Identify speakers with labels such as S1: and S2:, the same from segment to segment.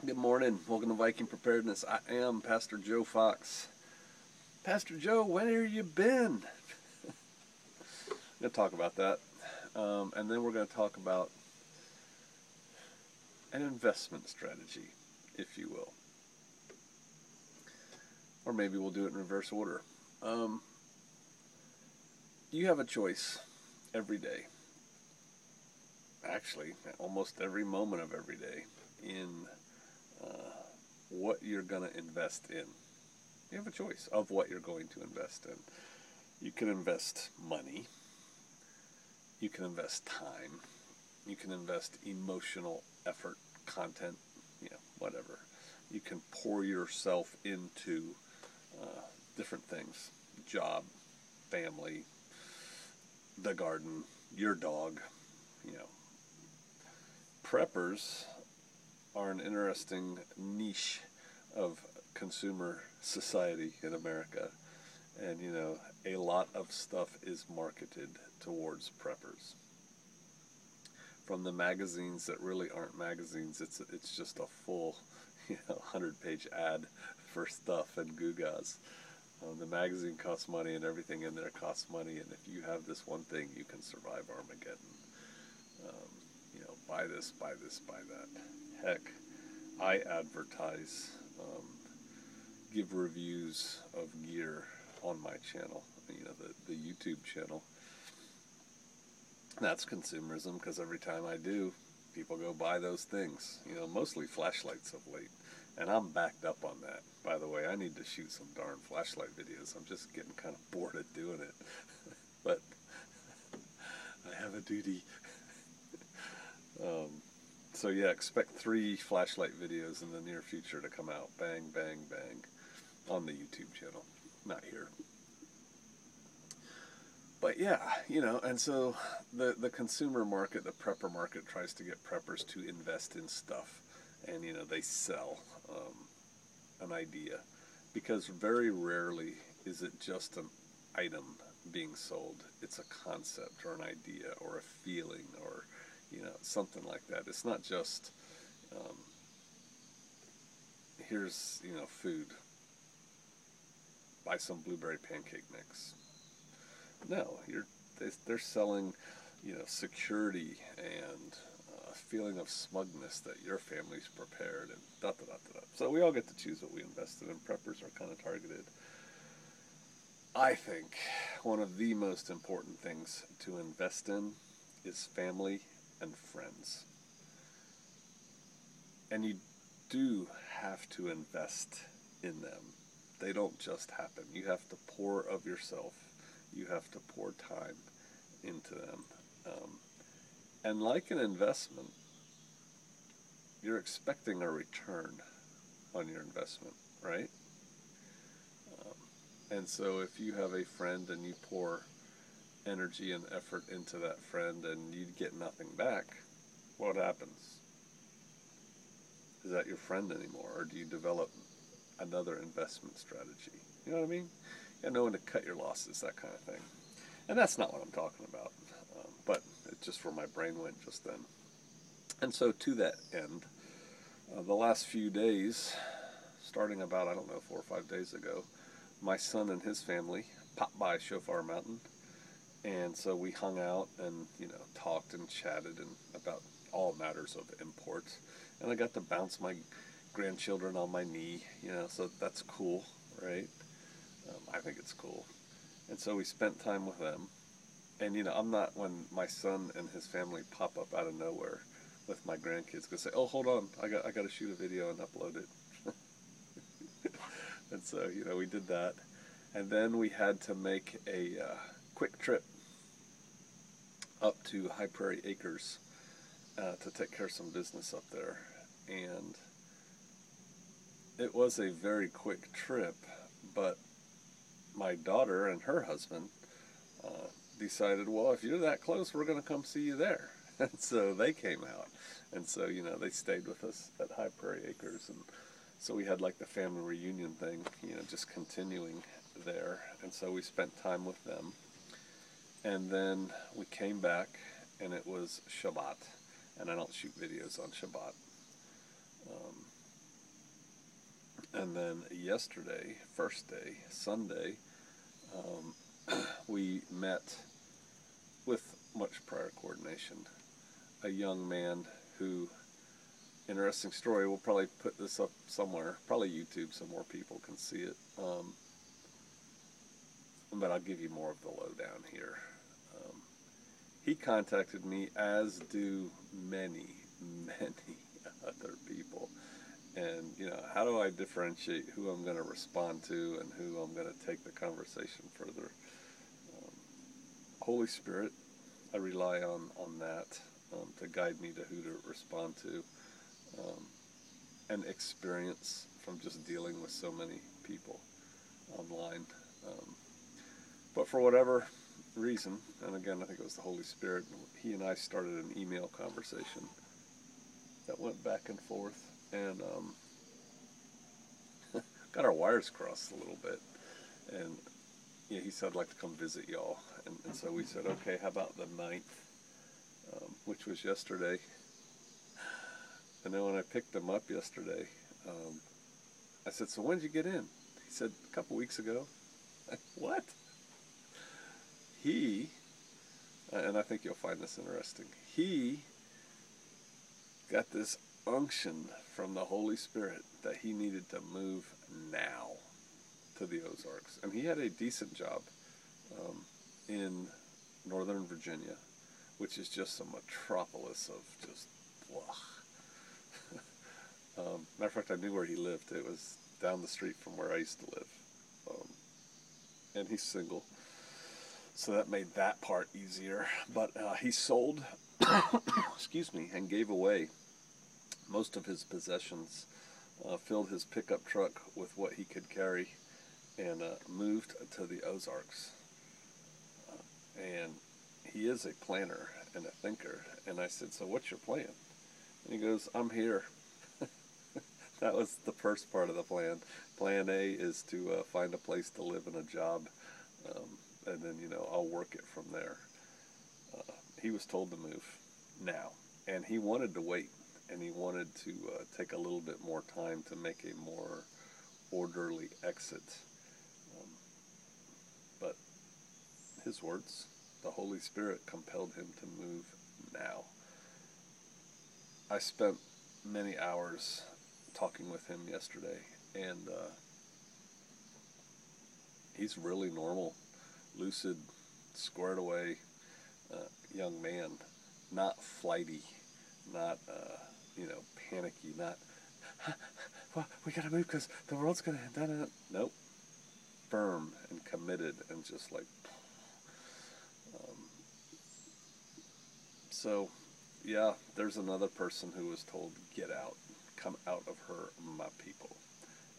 S1: Good morning. Welcome to Viking Preparedness. I am Pastor Joe Fox. Pastor Joe, where you been? I'm going to talk about that. And then we're going to talk about an investment strategy, if you will. Or maybe we'll do it in reverse order. You have a choice every day. Actually, almost every moment of every day in what you're going to invest in. You have a choice of what you're going to invest in. You can invest money. You can invest time. You can invest emotional effort, content, whatever. You can pour yourself into different things. Job, family, the garden, your dog, Preppers are an interesting niche of consumer society in America. And, a lot of stuff is marketed towards preppers. From the magazines that really aren't magazines, it's just a full, 100-page ad for stuff and gewgaws. The magazine costs money and everything in there costs money. And if you have this one thing, you can survive Armageddon. Buy this, buy this, buy that. Heck, I advertise, give reviews of gear on my channel, the YouTube channel. That's consumerism, because every time I do, people go buy those things, mostly flashlights of late. And I'm backed up on that. By the way, I need to shoot some darn flashlight videos. I'm just getting kind of bored at doing it. But I have a duty. So yeah, expect 3 flashlight videos in the near future to come out. Bang, bang, bang. On the YouTube channel. Not here. But yeah, and so the consumer market, the prepper market, tries to get preppers to invest in stuff. And, they sell an idea. Because very rarely is it just an item being sold. It's a concept or an idea or a feeling or, something like that. It's not just, here's, food. Buy some blueberry pancake mix. No, they're selling, security and a feeling of smugness that your family's prepared and da-da-da-da-da. So we all get to choose what we invest in, and preppers are kind of targeted. I think one of the most important things to invest in is family and friends. And you do have to invest in them. They don't just happen. You have to pour of yourself. You have to pour time into them. And like an investment, you're expecting a return on your investment, right? And so if you have a friend and you pour energy and effort into that friend and you get nothing back, what happens? Is that your friend anymore? Or do you develop another investment strategy? You know what I mean? You know when to cut your losses, that kind of thing. And that's not what I'm talking about. But it's just where my brain went just then. And so to that end, the last few days, starting about, 4 or 5 days ago, my son and his family popped by Shofar Mountain. And so we hung out and, talked and chatted and about all matters of import. And I got to bounce my grandchildren on my knee, so that's cool, right? I think it's cool. And so we spent time with them. And, I'm not, when my son and his family pop up out of nowhere with my grandkids, going to say, oh, hold on, I got to shoot a video and upload it. And so, we did that. And then we had to make a quick trip up to High Prairie Acres to take care of some business up there. And it was a very quick trip, but my daughter and her husband decided, well, if you're that close, we're going to come see you there. And so they came out. And so, they stayed with us at High Prairie Acres. And so we had like the family reunion thing, just continuing there. And so we spent time with them. And then we came back, and it was Shabbat. And I don't shoot videos on Shabbat. And then yesterday, first day, Sunday, we met with much prior coordination. A young man who, interesting story, we'll probably put this up somewhere, probably YouTube so more people can see it. But I'll give you more of the lowdown here. He contacted me, as do many, many other people. And, how do I differentiate who I'm going to respond to and who I'm going to take the conversation further? Holy Spirit, I rely on that to guide me to who to respond to. And experience from just dealing with so many people online. But for whatever reason, and again, I think it was the Holy Spirit, he and I started an email conversation that went back and forth, and got our wires crossed a little bit. And he said, I'd like to come visit y'all. And so we said, okay, how about the 9th, which was yesterday. And then when I picked him up yesterday, I said, so when did you get in? He said, a couple weeks ago. What? He, and I think you'll find this interesting, he got this unction from the Holy Spirit that he needed to move now to the Ozarks. And he had a decent job in Northern Virginia, which is just a metropolis of just blah. Matter of fact, I knew where he lived. It was down the street from where I used to live. And he's single, so that made that part easier. But he sold, excuse me, and gave away most of his possessions, filled his pickup truck with what he could carry, and moved to the Ozarks. And he is a planner and a thinker. And I said, so what's your plan? And he goes, I'm here. That was the first part of the plan. Plan A is to find a place to live and a job, and then, I'll work it from there. He was told to move now, and he wanted to wait, and he wanted to take a little bit more time to make a more orderly exit. But his words, the Holy Spirit compelled him to move now. I spent many hours talking with him yesterday, and he's really normal, lucid, squared away young man, not flighty, not panicky, not well, we gotta move because the world's gonna end. Nope, firm and committed, and just like so. Yeah, there's another person who was told, get out, come out of her, my people.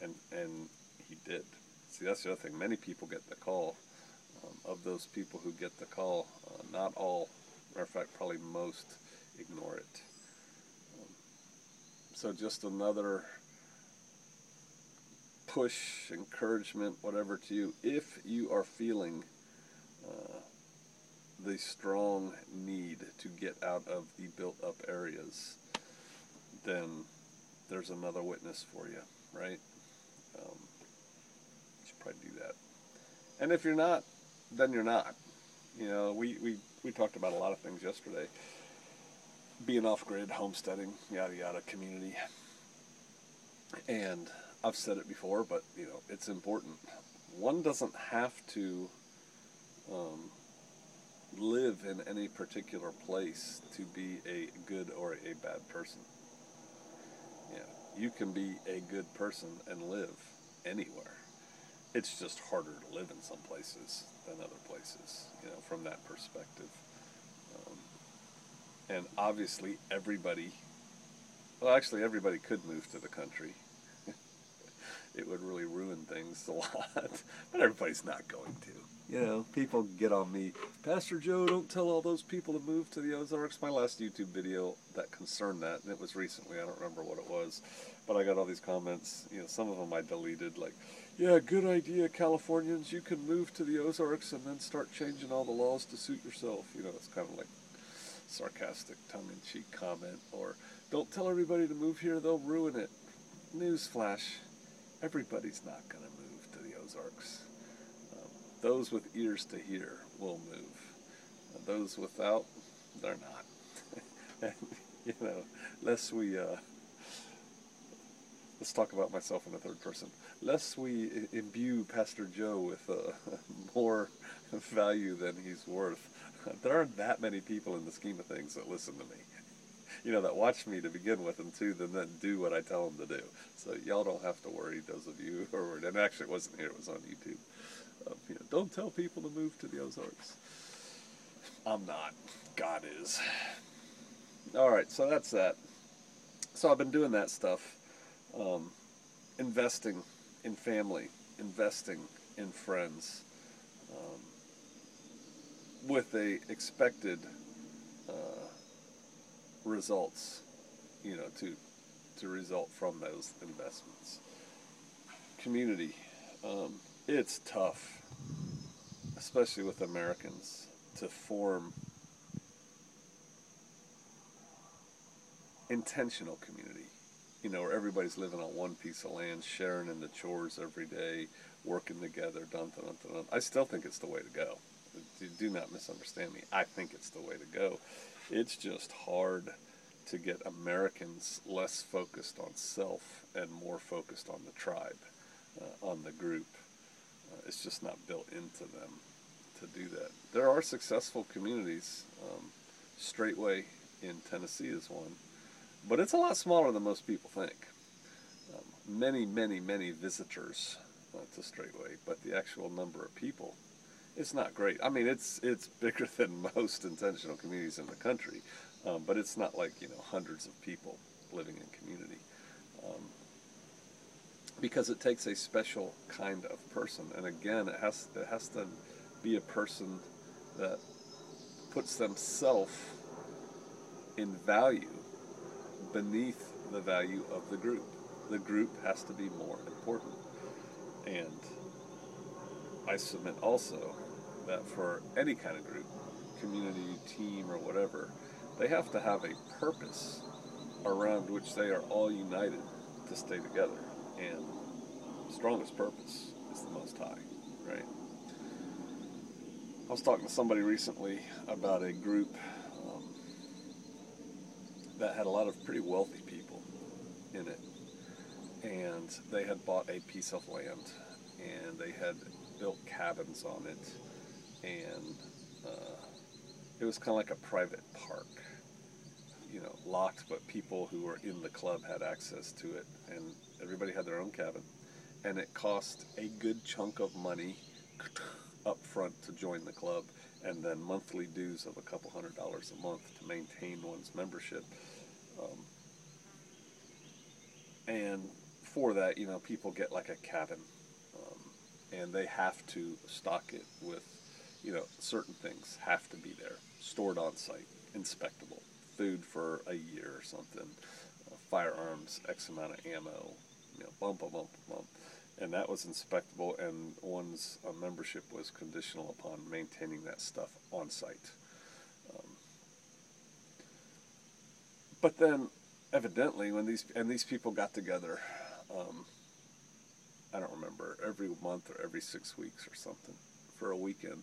S1: And he did. See, that's the other thing. Many people get the call. Of those people who get the call, not all, matter of fact, probably most, ignore it. So just another push, encouragement, whatever to you. If you are feeling the strong need to get out of the built-up areas, then there's another witness for you, right? You should probably do that. And if you're not, then you're not. We talked about a lot of things yesterday. Being off-grid, homesteading, yada yada, community. And I've said it before, but it's important. One doesn't have to live in any particular place to be a good or a bad person. You can be a good person and live anywhere. It's just harder to live in some places than other places, from that perspective. And obviously everybody could move to the country. It would really ruin things a lot, but everybody's not going to. People get on me, Pastor Joe, don't tell all those people to move to the Ozarks. My last YouTube video that concerned that, and it was recently, I don't remember what it was, but I got all these comments, some of them I deleted, like, yeah, good idea, Californians, you can move to the Ozarks and then start changing all the laws to suit yourself. It's kind of like sarcastic, tongue-in-cheek comment, or don't tell everybody to move here, they'll ruin it. Newsflash, Everybody's not going to move to the Ozarks. Um, those with ears to hear will move. Those without, they're not. And, you know, lest we, let's talk about myself in the third person. Lest we imbue Pastor Joe with more value than he's worth. There aren't that many people in the scheme of things that listen to me. You know, that watch me to begin with, and two, then do what I tell them to do. So y'all don't have to worry, those of you who are, and actually it wasn't here, it was on YouTube. You know, don't tell people to move to the Ozarks. I'm not. God is. All right, so that's that. So I've been doing that stuff, investing in family, investing in friends, with a expected results, you know, to result from those investments. Community, it's tough, especially with Americans, to form intentional community, you know, where everybody's living on one piece of land, sharing in the chores every day, working together, dun, dun, dun, dun, dun. I still think it's the way to go. Do not misunderstand me. I think it's the way to go. It's just hard to get Americans less focused on self and more focused on the tribe, on the group. It's just not built into them to do that. There are successful communities. Straightway in Tennessee is one, but it's a lot smaller than most people think. Many, many, many visitors to Straightway, but the actual number of people, it's not great. I mean, it's bigger than most intentional communities in the country, but it's not like, you know, hundreds of people living in community, because it takes a special kind of person, and again, it has to be a person that puts themselves in value beneath the value of the group. The group has to be more important. And I submit also that for any kind of group, community, team, or whatever, they have to have a purpose around which they are all united to stay together. And the strongest purpose is the Most High, right? I was talking to somebody recently about a group that had a lot of pretty wealthy people in it. And they had bought a piece of land, and they had built cabins on it, and it was kind of like a private park, you know, locked, but people who were in the club had access to it, and everybody had their own cabin. And it cost a good chunk of money up front to join the club, and then monthly dues of a couple $100 a month to maintain one's membership. And for that, you know, people get like a cabin, and they have to stock it with, you know, certain things have to be there, stored on site, inspectable, food for a year or something, firearms, X amount of ammo, you know, bump. And that was inspectable, and one's membership was conditional upon maintaining that stuff on site. But then, evidently, when these people got together, I don't remember, every month or every 6 weeks or something, for a weekend.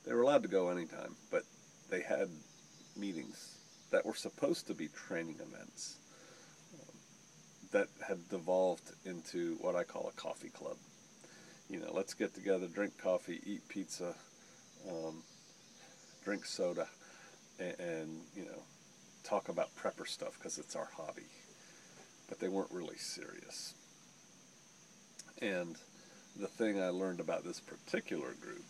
S1: They were allowed to go anytime, but they had meetings that were supposed to be training events, that had devolved into what I call a coffee club. You know, let's get together, drink coffee, eat pizza, drink soda, and you know, talk about prepper stuff because it's our hobby. But they weren't really serious. And the thing I learned about this particular group,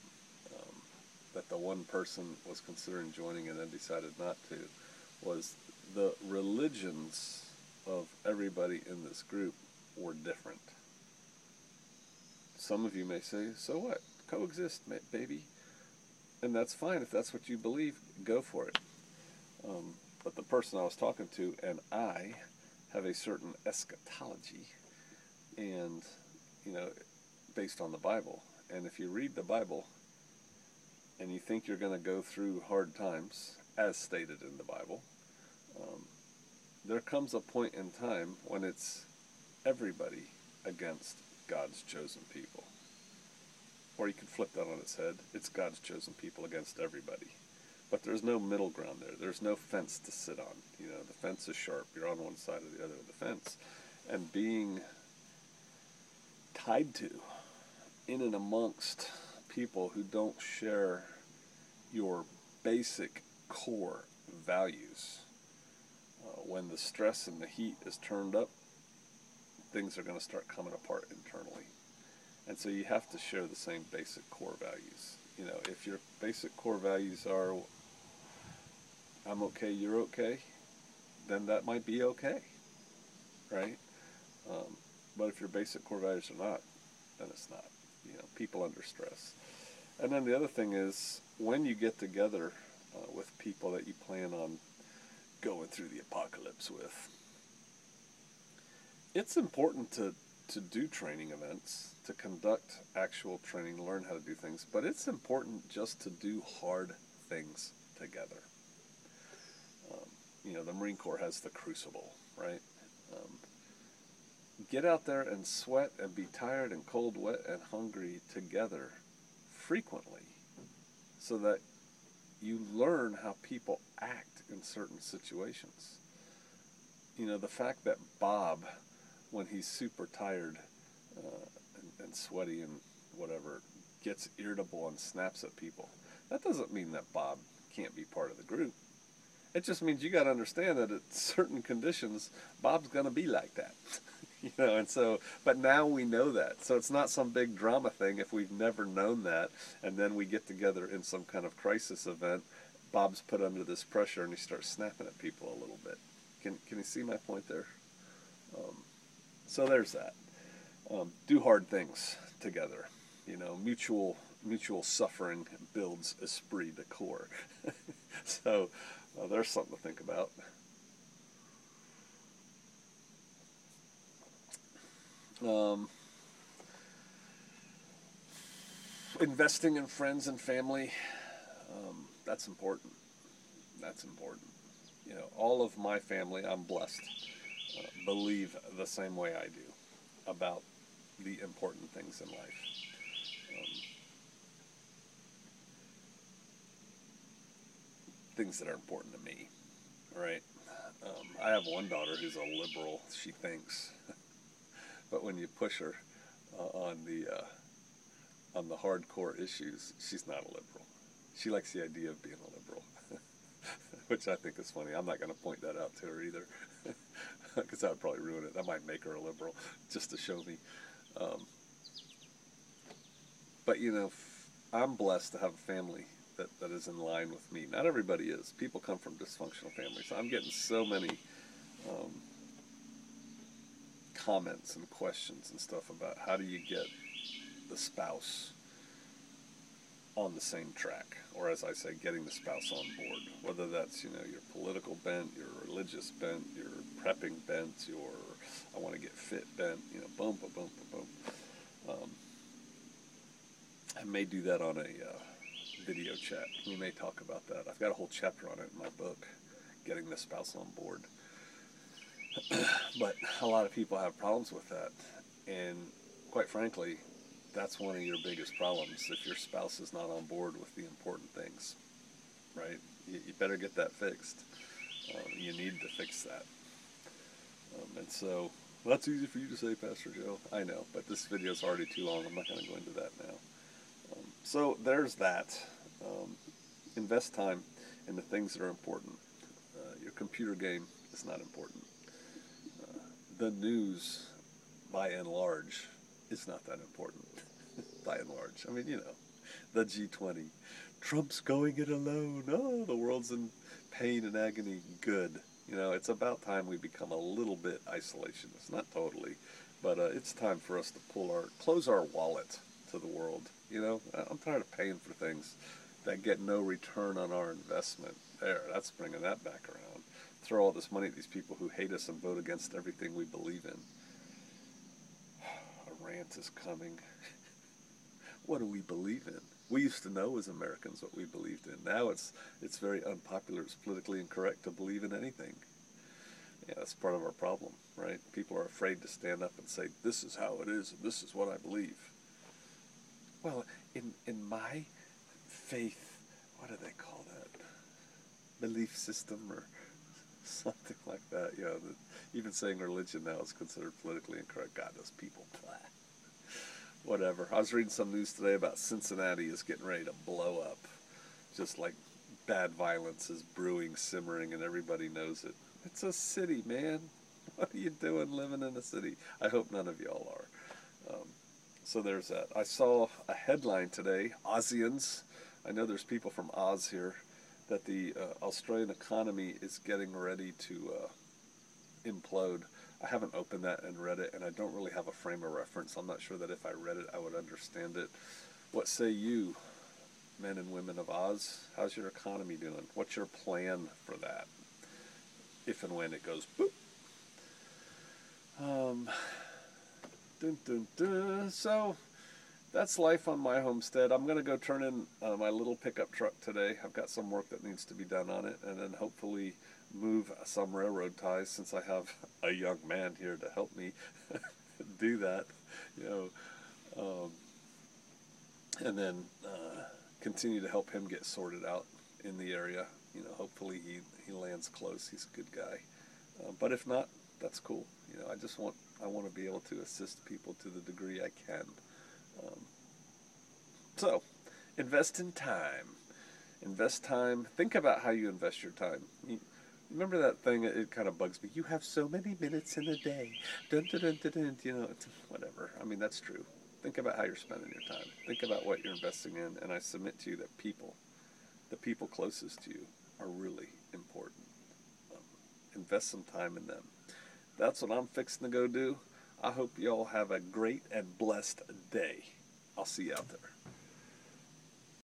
S1: that the one person was considering joining and then decided not to, was the religions of everybody in this group were different. Some of you may say, so what? Coexist, baby. And that's fine. If that's what you believe, go for it. But the person I was talking to and I have a certain eschatology, and, you know, based on the Bible. And if you read the Bible and you think you're going to go through hard times, as stated in the Bible, there comes a point in time when it's everybody against God's chosen people. Or you could flip that on its head. It's God's chosen people against everybody. But there's no middle ground there. There's no fence to sit on. You know, the fence is sharp. You're on one side or the other of the fence. And being tied to, in and amongst people who don't share your basic core values, when the stress and the heat is turned up, things are going to start coming apart internally. And so you have to share the same basic core values. You know, if your basic core values are, I'm okay, you're okay, then that might be okay, right? But if your basic core values are not, then it's not. You know, people under stress. And then the other thing is, when you get together with people that you plan on going through the apocalypse with, it's important to do training events, to conduct actual training, learn how to do things, but it's important just to do hard things together. You know, the Marine Corps has the crucible, right? Get out there and sweat and be tired and cold, wet, and hungry together frequently so that you learn how people act in certain situations. You know, the fact that Bob, when he's super tired and sweaty and whatever, gets irritable and snaps at people, that doesn't mean that Bob can't be part of the group. It just means you got to understand that at certain conditions, Bob's going to be like that. You know, and so, but now we know that. So it's not some big drama thing if we've never known that, and then we get together in some kind of crisis event, Bob's put under this pressure and he starts snapping at people a little bit. Can you see my point there? So there's that. Do hard things together. You know, mutual suffering builds esprit de corps. So there's something to think about. Investing in friends and family, that's important. That's important. You know, all of my family, I'm blessed, believe the same way I do about the important things in life. Things that are important to me, right? I have one daughter who's a liberal, she thinks, but when you push her on the hardcore issues, she's not a liberal. She likes the idea of being a liberal, which I think is funny. I'm not going to point that out to her either, because that would probably ruin it. That might make her a liberal, just to show me. But, you know, I'm blessed to have a family that is in line with me. Not everybody is. People come from dysfunctional families. I'm getting so many comments and questions and stuff about how do you get the spouse on the same track, or as I say, getting the spouse on board, whether that's, you know, your political bent, your religious bent, your prepping bent, your I want to get fit bent, you know, boom, boom, boom, boom, boom. I may do that on a video chat. We may talk about that. I've got a whole chapter on it in my book, Getting the Spouse on Board. But a lot of people have problems with that, and quite frankly, that's one of your biggest problems if your spouse is not on board with the important things, right? You better get that fixed. You need to fix that. And so, well, that's easy for you to say, Pastor Joe. I know, but this video is already too long. I'm not going to go into that now. So there's that. Invest time in the things that are important. Your computer game is not important. The news, by and large, is not that important. By and large. I mean, you know, the G20. Trump's going it alone. Oh, the world's in pain and agony. Good. You know, it's about time we become a little bit isolationist. Not totally, but it's time for us to close our wallet to the world. You know, I'm tired of paying for things that get no return on our investment. There, that's bringing that back around. Throw all this money at these people who hate us and vote against everything we believe in. A rant is coming. What do we believe in? We used to know as Americans what we believed in. Now it's very unpopular. It's politically incorrect to believe in anything. Yeah, that's part of our problem, right? People are afraid to stand up and say, this is how it is, and this is what I believe. Well, in my faith, what do they call that? Belief system or something like that. You know, even saying religion now is considered politically incorrect. God, those people. Blah. Whatever. I was reading some news today about Cincinnati is getting ready to blow up. Just like bad violence is brewing, simmering, and everybody knows it. It's a city, man. What are you doing living in a city? I hope none of y'all are. So there's that. I saw a headline today, Aussians. I know there's people from Oz here, that the Australian economy is getting ready to implode. I haven't opened that and read it, and I don't really have a frame of reference. I'm not sure that if I read it, I would understand it. What say you, men and women of Oz? How's your economy doing? What's your plan for that, if and when it goes boop? Dun, dun, dun. So that's life on my homestead. I'm going to go turn in my little pickup truck today. I've got some work that needs to be done on it, and then hopefully move some railroad ties, since I have a young man here to help me do that, you know, and then continue to help him get sorted out in the area. You know, hopefully he lands close. He's a good guy, but if not, that's cool. You know, I want to be able to assist people to the degree I can. So, invest in time. Invest time. Think about how you invest your time. Remember that thing? It kind of bugs me. You have so many minutes in a day. Dun, dun, dun, dun, dun. You know, it's whatever. I mean, that's true. Think about how you're spending your time. Think about what you're investing in. And I submit to you that the people closest to you, are really important. Invest some time in them. That's what I'm fixing to go do. I hope you all have a great and blessed day. I'll see you out there.